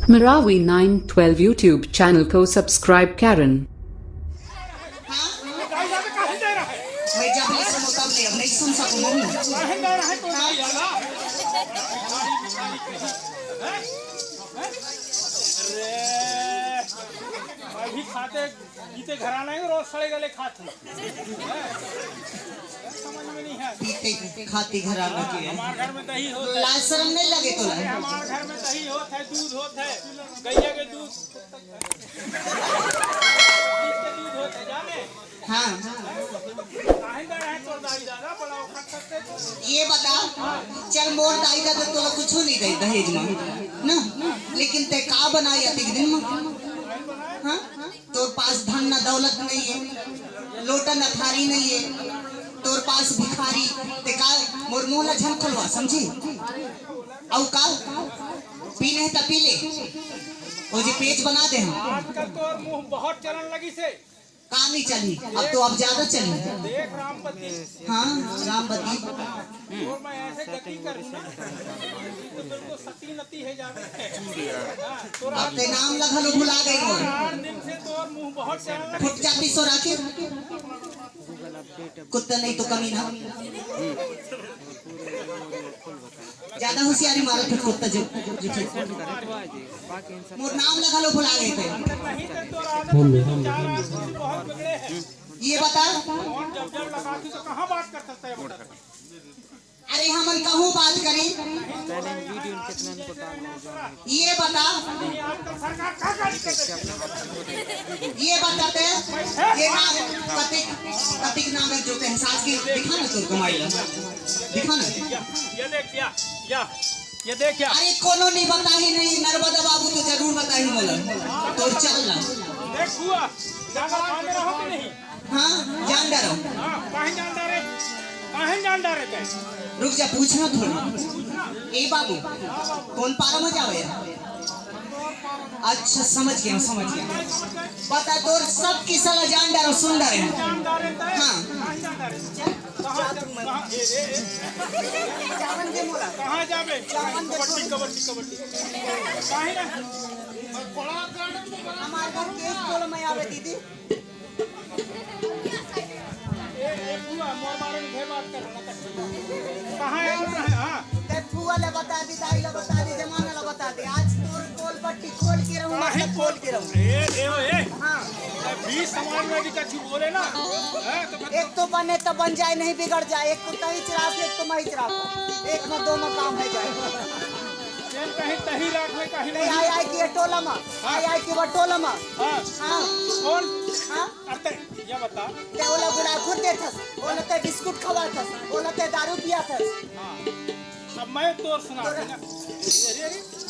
Marawi 912 YouTube channel को subscribe करें। मैं जब नहीं सुनूं तब ले, अब नहीं सुन सकूं मम्मी। अभी खाते जीते घराना है रोज सड़े गले खाते समझ में नहीं है। पीते खाती घराना की है। हमारे घर में दही होता है, लाज शर्म नहीं लगे तो हमारे घर में दही होता है, दूध होता है, गैया के दूध दूध होता है जाने। हाँ ये बता, चल मोर दाई का तो तोला कुछ नहीं दे दहेज में ना, लेकिन ते का बनाई अतिक दिन में। हाँ तोर पास धन न दौलत नहीं है, लोटा न थारी नहीं है, तोर पास भिखारी ते का मोर मुंह ला झन खोलवा समझी। औ का पीने है त पी ले, वो जे पेज बना दे हम। आजकल तो मुंह बहुत चलन लगी से का नहीं चली, अब ज्यादा चली। देख रामपति। हाँ रामपति और मैं ऐसे गति करूँ ना तो तुमको सती नती है जाने। अब ते नाम लगा लो भुला गई हो। 8 दिन से तो मुंह बहुत चलन लगी। फुट जाती सो राखे कुत्ता नहीं तो कमी ना, ज्यादा होशियारी मारो फिर कुत्ता जो मोर नाम लगा लो भुला गए थे। नहीं तो तोरा आदत चार आदमी बहुत बिगड़े हैं। ये बता, कौन जब जब लगाती तो कहाँ बात कर सकता है बता। अरे हमन कहूँ बात करी, ये बता, आजकल सरकार क्या गाली कर रही है। ये बताते ये नाम कतिक नाम है जो ते एहसास की दिखा ना तो कमाई दिखा ना। ये देख क्या अरे कोनो नहीं बता ही नहीं, नर्मदा बाबू तो जरूर बता ही बोला तो चल ना। देख हुआ जाकर पाने रहो कि नहीं। हाँ जान डरो। हाँ कहीं जान डारे, कहीं जान डारे थे। रुक जा पूछना थोड़ा। ए बाबू कौन पारा में जावे? अच्छा समझ गया समझ गया। बता तोर सब की सला जान डरो सुन डरे। जान डारे थे। हाँ कहीं जान डारे कहाँ जावे कबड्डी कबड्डी कबड्डी कहीं ना बड़ा गार्डन में बना। हमारे घर के स्कूल में आवे दीदी। हुआ मोर मारे में बात कर कहाँ है। हाँ ते फुआ ले बता दी, दाई ले बता दी, जमाना ले बता दी। आज तोर कोल पट्टी खोल के रहूं ना खोल के रहूं। ए हाँ 20 समाज में भी कछु बोले ना तो एक तो बने तो बन जाए, नहीं बिगड़ जाए। एक तो तही चिराफ एक तो मही चिराफ, एक में दो में काम है जाए। कहीं तही राख में कहीं नहीं आई की टोला में, आई की बटोला में। हाँ हाँ कौन हाँ अरे ये बता। ते ओला गुड़ा खुद दे थस, ओला ते बिस्कुट खवा थस, ओला ते दारू पिया थस। हाँ अब मैं तोर सुना ना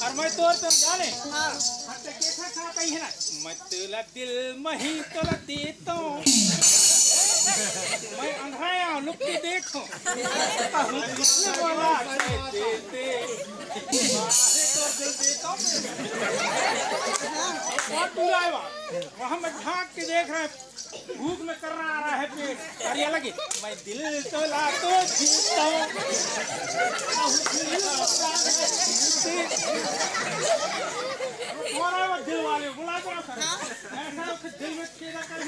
और मैं तोर तुम जाने। हाँ हटे कैसा खा कहीं है ना मतलब दिल मही तोला देता हूँ मैं अंधाया लुक के देखो वाला देते तो दिल देता हूँ बहुत बुरा है वहाँ मैं झाँक के देख रहे हैं भूख में कर रहा है पेट और ये लगे मैं दिल तोला तो जीता हूँ दिल वाले बुला कर दिल में खेला कर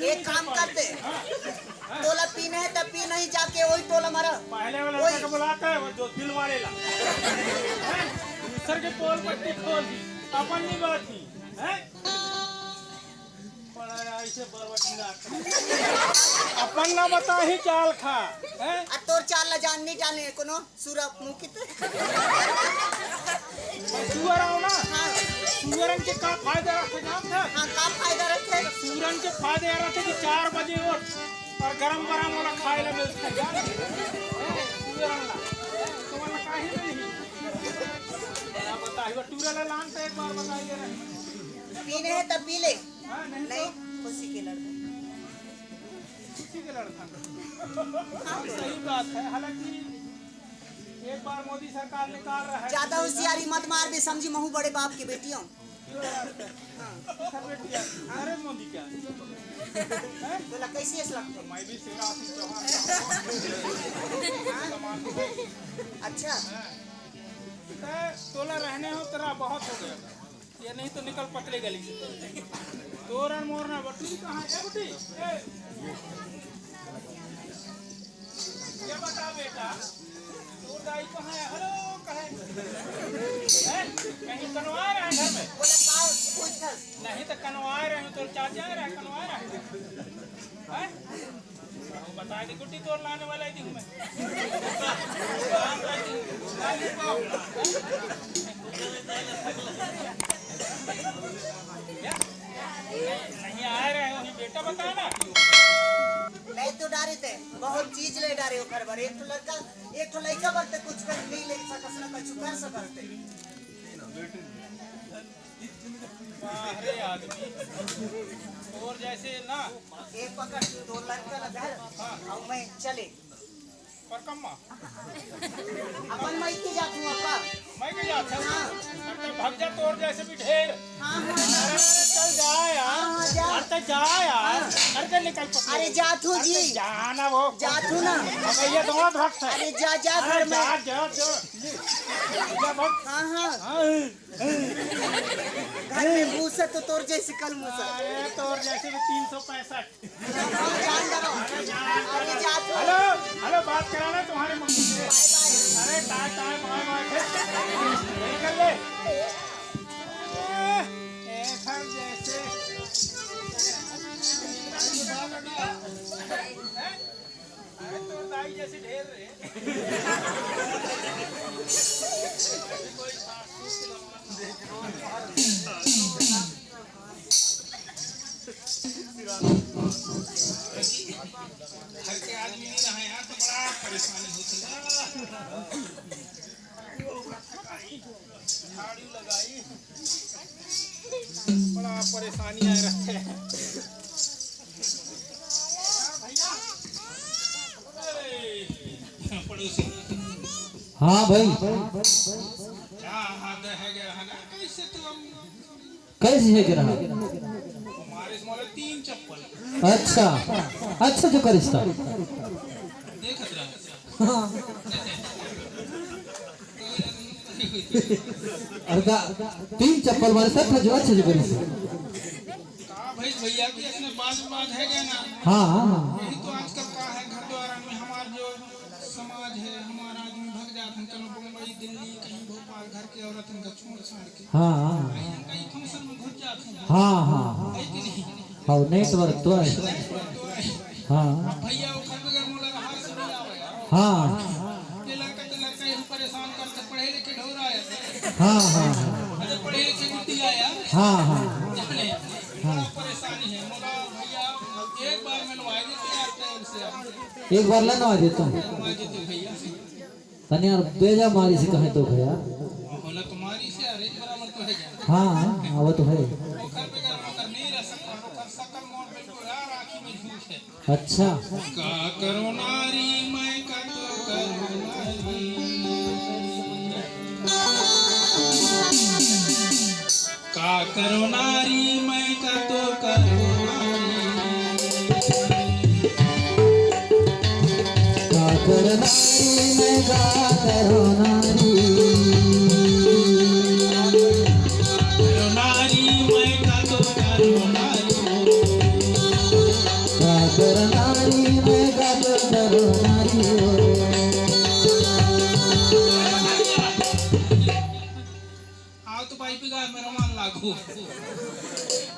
एक काम करते, टोला पीने है तब पी, नहीं जाके वही टोला मारा। पहले वाला को बुलाता है वो जो दिल वाले ला दूसर के पोल पट्टी खोल दी अपन नहीं बात थी हैं ऐसे बरबटी ना अपन ना बता ही चाल खा हैं आ तोर चाल ला जान नहीं जाने कोनो सूरा मुकित। सुअर आओ ना। हाँ सूरन के का फायदा रखे जान था। हाँ का फायदा रखे? सूरन के फायदे रहते कि 4 बजे और गरम गरम वाला खाए ला मिलता है सूरन ला तो वाला काहे नहीं ना बता ही टूरा ला लान तो एक बार बताइए पीने है तब पी ले, नहीं नहीं खुशी के लड़का। खुशी के लड़का सही बात है। हालांकि एक बार मोदी सरकार निकाल रहा है ज्यादा होशियारी मत मार भी, समझी महू बड़े बाप की बेटियों। नरेंद्र मोदी क्या बोला कैसे लगता मैं भी शिवराज सिंह चौहान अच्छा तोला रहे रहने हो तेरा बहुत हो गया, ये नहीं तो निकल पतले गली से। तोरण मोरना बट्टी कहाँ है बुटी? ये बता बेटा, तोर दाई कहाँ है? हेलो कहाँ है? कहीं कनवा रहे हैं घर में? नहीं तो कनवा रहे हैं, तोर चाचा रहे कनवा रहे हैं? बता दी गुड्डी तोड़ लाने वाला ही मैं। नहीं आ रहे हो बेटा, बता ना। मैं तो डारे थे बहुत चीज ले डारे हो घर भर। एक तो लड़का बनते कुछ कर नहीं ले सकस ना कुछ कर सकते। अरे आदमी और जैसे ना एक पकड़ दो लड़का ना घर और मैं चले पर कम्मा अपन मैं के जाती हूं अपा मैं के जाता हूं। भाग जा तोर जैसे भी ढेर। हां चल जा यार, अरे जा यार, अरे निकल पड़। अरे जातू जी, जाना वो जातू ना अब ये दोनों भक्त है। अरे जा घर में जा हां घर में मूसा तो तोर जैसे कल मूसा। अरे तोर जैसे भी 365। जान दो अरे जातू। हेलो हेलो, बात कराना तुम्हारे मम्मी से। अरे टाइम टाइम बाय बाय निकल ले। घर जैसे अरे तो दाई जैसे ढेर रे। घर के आदमी नहीं रहे यहाँ तो बड़ा परेशानी होती है। झाड़ू लगाई, बड़ा परेशानी आ रहते हैं भैया। पड़ोसी हाँ भाई, क्या हाथ है कैसे तुम कैसे है गिरा? हमारे इसमें 3 चप्पल। अच्छा अच्छा, जो का रिश्ता देख रहा हाँ। अर्धा 3 चप्पल मारे सब था जो अच्छे जो का रिश्ता। भाई भैया की इसमें बात है क्या ना। हाँ हाँ हाँ, यही तो आजकल का है। घर द्वार में हमारा जो समाज है, हमारा आदमी भग जाते हैं कहीं मुंबई दिल्ली कहीं भोपाल, घर के औरत इनका छोड़ छाड़ के हाँ हाँ कहीं फंक्शन में घुस जाते हैं। हाँ हाँ है कि नहीं? हाँ, नेटवर्क तो है। हाँ भैया वो घर बगैर मोला रहा से नहीं आवेगा। हाँ ये लड़का यही परेशान करते, पढ़े लिखे ढोरा है। हाँ हाँ अरे पढ़े लिखे बुद्धि आया हाँ हाँ जाने बड़ा परेशानी है। मोला भैया एक बार मैं नवा देते यार टाइम से आप एक बार लनवा देता हूँ नवा देते भैया। तनी यार बेजा मारी से कहे तो भैया। होला तुम्हारी से अरे बराबर तो है क्या? हाँ वो तो है। वो घर पे घर नहीं रह सकता, वो सकल मोड़ बिल्कुल यार आँखी में झूठ है। अच्छा का करो नारी मैं का तो करो नारी, का करो नारी मैं का तो करो नारी, का कर नारी मैं का करो नारी, करो नारी मैं का तो करो नारी, का कर नारी मैं का तो करो नारी। आओ तो भाई पिगा मेरा मान लागू।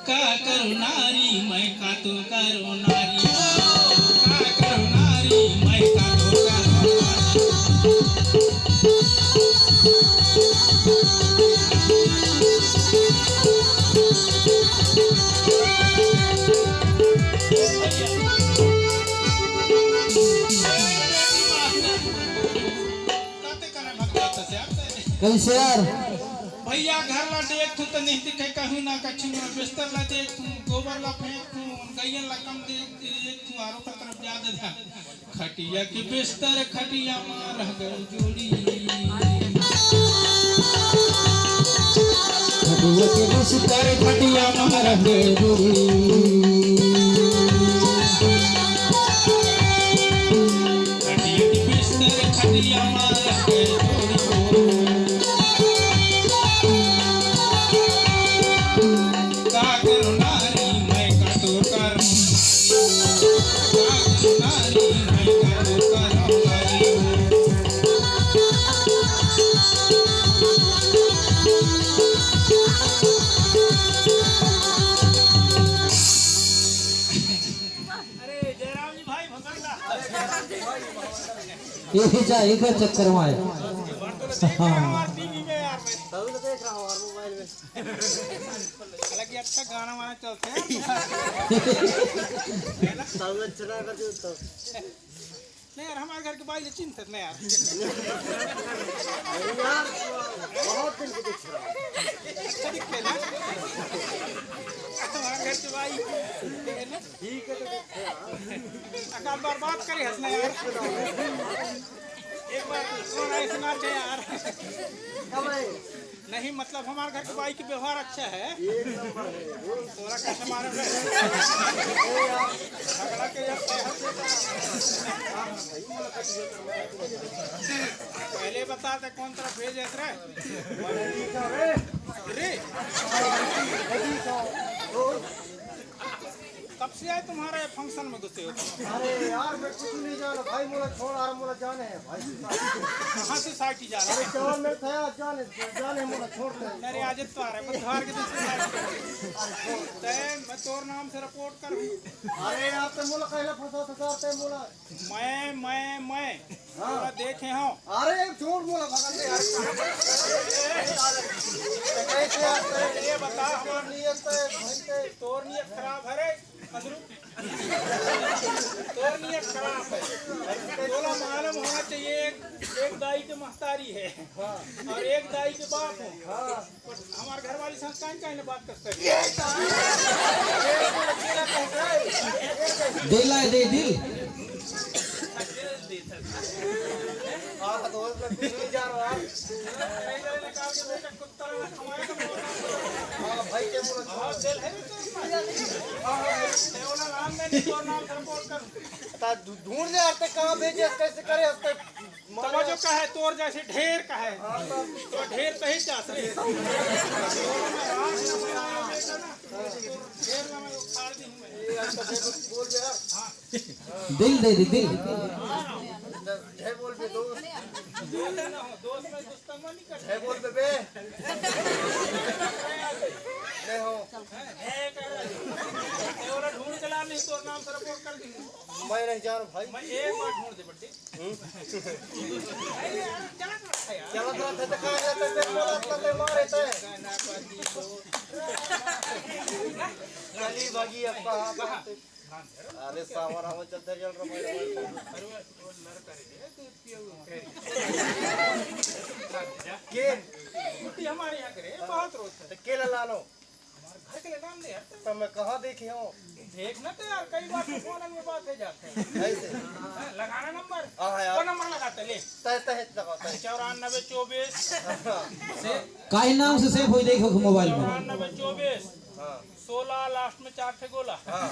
का करो नारी मैं का तो करो नारी, का करो नारी मैं का तो करो कैसे यार भैया घर ला देख तू तो नहीं दिखे कहूँ ना कछु ना, बिस्तर ला देख तू, गोबर ला फेंक तू, गैयन ला कम देख तू, आरो का तरफ ज्यादा ध्यान। खटिया के बिस्तर खटिया मार रह गई जोड़ी, खटिया के बिस्तर खटिया मार गए जोड़ी, खटिया के बिस्तर खटिया मार रह गई जोड़ी, ये जाए का चक्कर में आए। हमारे टीवी में यार मैं तभी तो देख रहा हूँ और मोबाइल में। हालांकि अच्छा गाना वाना चलते हैं तभी चला कर दो तो। नहीं यार हमारे घर के बाई चिंतित नहीं यार अरे यार बहुत दिन के दिख रहा अच्छा दिखते ना हमारे घर के बाई ठीक है तो देखे यार। अकाल बार बात करे हंसना यार एक बार सुना सुना थे यार अब नहीं मतलब हमारे घर के बाई की व्यवहार अच्छा है एक नंबर है तोरा कैसे मारे झगड़ा के पहले बता दे कौन तरफ भेजे रे कब से आए तुम्हारे फंक्शन में घुसे हो अरे यार मैं कुछ नहीं जाना भाई, मोला छोड़ आ मोला जाने है भाई। कहाँ से साइटी जा रहा है जवान में था जाने जाने मोला छोड़ दे। मेरे आज तो आ रहा है बुधवार के दिन से मैं तोर नाम से रिपोर्ट कर अरे आप तो मोला कहला फंसा फंसाते मोला। मैं पूरा देखे हूँ अरे छोड़ मोला भगन दे यार। कैसे आते ये बता हमार नियत है भाई तोर नियत खराब है रे अंदरू तोर नियत खराब है तोला मालूम होना चाहिए एक दाई के महतारी है और एक दाई के बाप हो हमारे घर वाली संस्थान का इन्हें बात करते दिल है दे दिल दोस्त लोग नहीं जा रहा है भाई के मोला ढूंढ ले आते कहाँ भेजे कैसे करे हफ्ते जो का है तोर जैसे ढेर का है तो ढेर पे ही चास रे ढेर में मैं उखाड़ दी हूं बोल दे यार दिल दे दे दिल ढे बोल बे दोस्त दोस्त में दुश्मन नहीं करते ढे बोल बे ले हो और ढूंढ चला नहीं तो नाम से रिपोर्ट कर दी मैं नहीं जा रहा भाई। मैं एक बार ढूंढ दे बट्टी अरे यार चला रहा है यार चला था तो कहां जाते थे बोला तो मारे थे गाना पाती तो गली भागी अपा अरे सावर हम चलते चल रहा भाई के छुट्टी हमारे यहाँ करे बहुत रोज तो केला ला लो घर के लिए नाम दे यार तो मैं कहां देखी हूं देखना तो यार कई बार फोन में बात हो जाते हैं ऐसे लगाना नंबर हां यार कौन नंबर लगाते ले तय तय लगाता 9424 काहे नाम से सेव होई देखो मोबाइल में 9424 हां 16 लास्ट में 4 ठे गोला हां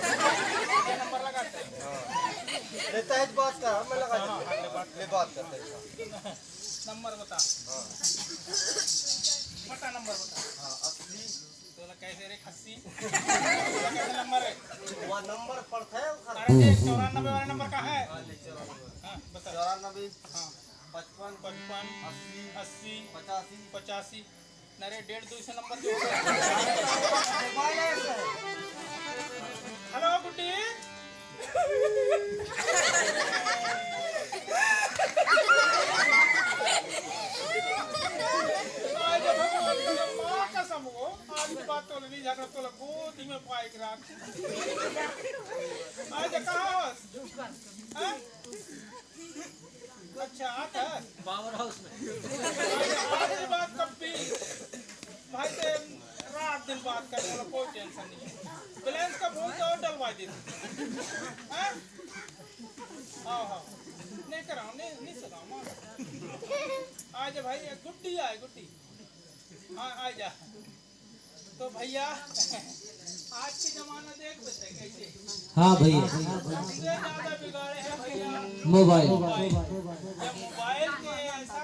ये नंबर लगाते हैं हां लेता है बात कर मैं लगा ले बात करते हैं नंबर बता हां बता नंबर बता हां असली तो कैसे रे खस्सी कैसे नंबर है वो नंबर पड़ता है अरे देख 94 वाला नंबर कहाँ है हाँ बता 94 हाँ 55 55 80 85 85 नरे 150 नंबर जो हेलो गुड्डी आज बात तो नहीं झगड़ा तो गोदी में पाइक राख आज कहाँ हो अच्छा आता पावर हाउस में आज बात कब भी भाई से रात दिन बात करने वाला कोई टेंशन नहीं है बैलेंस का फोन तो डलवा देते हाँ हाँ नहीं कराओ नहीं सकाओ आज भाई गुड्डी आए गुड्डी हाँ आ जा तो भैया आज के जमाना देख लेते कैसे हाँ भैया ज्यादा बिगाड़े हैं भैया मोबाइल जब मोबाइल के ऐसा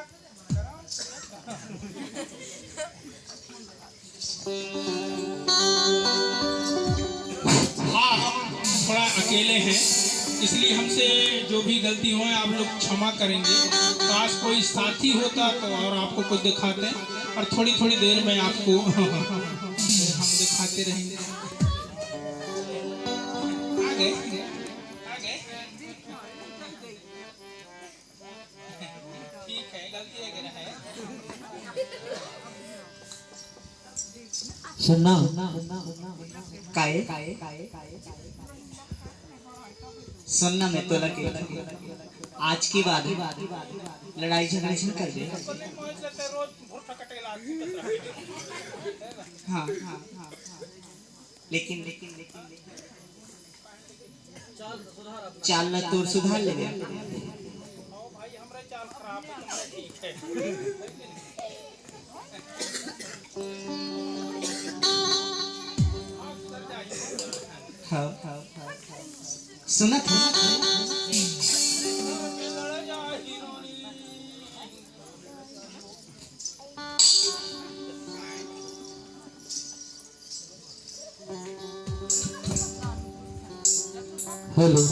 हाँ हम थोड़ा अकेले हैं इसलिए हमसे जो भी गलती हो आप लोग क्षमा करेंगे काश कोई साथी होता तो और आपको कुछ दिखाते और थोड़ी थोड़ी देर में आपको हम दिखाते रहेंगे आ गए सुनना काहे सुनना मैं तो लगे आज की बात लड़ाई झगड़ा नहीं कर दे। रोज भूसा कटेला हाँ लेकिन चाल ला तोर सुधार ले भाई हमरा चाल खराब है तुम्हारा ठीक है हाँ सुना था हेलो